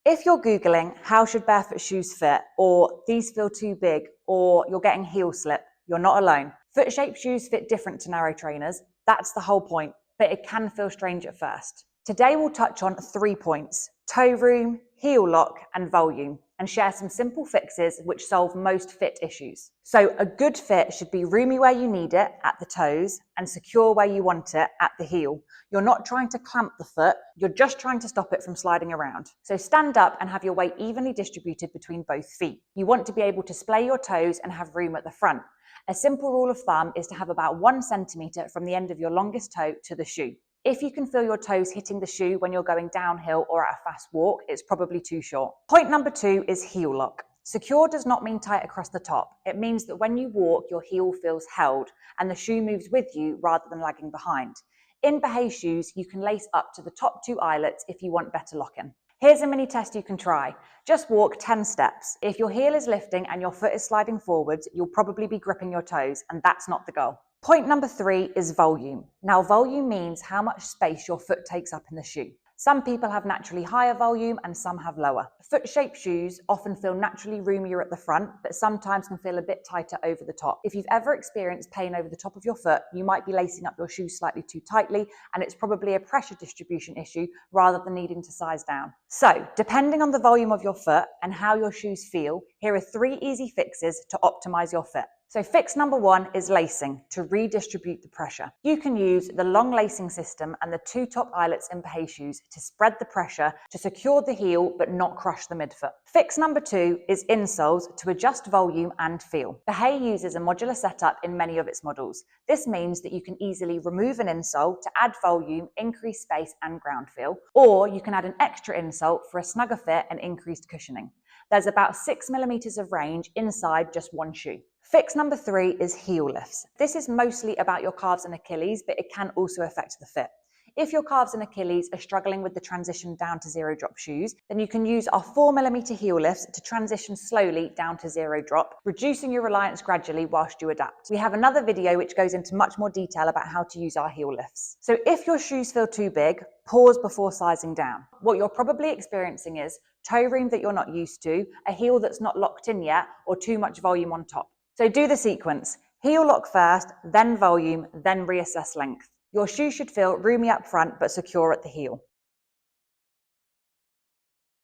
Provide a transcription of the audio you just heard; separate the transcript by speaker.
Speaker 1: If you're Googling, how should barefoot shoes fit, or these feel too big, or you're getting heel slip, you're not alone. Foot-shaped shoes fit different to narrow trainers. That's the whole point, but it can feel strange at first. Today we'll touch on 3 points: toe room, heel lock, and volume, and share some simple fixes which solve most fit issues. So a good fit should be roomy where you need it at the toes and secure where you want it at the heel. You're not trying to clamp the foot, you're just trying to stop it from sliding around. So stand up and have your weight evenly distributed between both feet. You want to be able to splay your toes and have room at the front. A simple rule of thumb is to have about 1 centimetre from the end of your longest toe to the shoe. If you can feel your toes hitting the shoe when you're going downhill or at a fast walk, it's probably too short. Point number 2 is heel lock. Secure does not mean tight across the top. It means that when you walk, your heel feels held and the shoe moves with you rather than lagging behind. In Barefoot shoes, you can lace up to the top 2 eyelets if you want better lock-in. Here's a mini test you can try. Just walk 10 steps. If your heel is lifting and your foot is sliding forwards, you'll probably be gripping your toes, and that's not the goal. Point number 3 is volume. Now, volume means how much space your foot takes up in the shoe. Some people have naturally higher volume and some have lower. Foot-shaped shoes often feel naturally roomier at the front, but sometimes can feel a bit tighter over the top. If you've ever experienced pain over the top of your foot, you might be lacing up your shoes slightly too tightly, and it's probably a pressure distribution issue rather than needing to size down. So, depending on the volume of your foot and how your shoes feel, here are 3 easy fixes to optimize your fit. So fix number 1 is lacing to redistribute the pressure. You can use the long lacing system and the 2 top eyelets in Barefoot shoes to spread the pressure to secure the heel but not crush the midfoot. Fix number 2 is insoles to adjust volume and feel. Barefoot uses a modular setup in many of its models. This means that you can easily remove an insole to add volume, increase space and ground feel, or you can add an extra insole for a snugger fit and increased cushioning. There's about 6 millimeters of range inside just one shoe. Fix number 3 is heel lifts. This is mostly about your calves and Achilles, but it can also affect the fit. If your calves and Achilles are struggling with the transition down to zero drop shoes, then you can use our 4 millimeter heel lifts to transition slowly down to zero drop, reducing your reliance gradually whilst you adapt. We have another video which goes into much more detail about how to use our heel lifts. So if your shoes feel too big, pause before sizing down. What you're probably experiencing is toe room that you're not used to, a heel that's not locked in yet, or too much volume on top. So do the sequence: heel lock first, then volume, then reassess length. Your shoe should feel roomy up front but secure at the heel.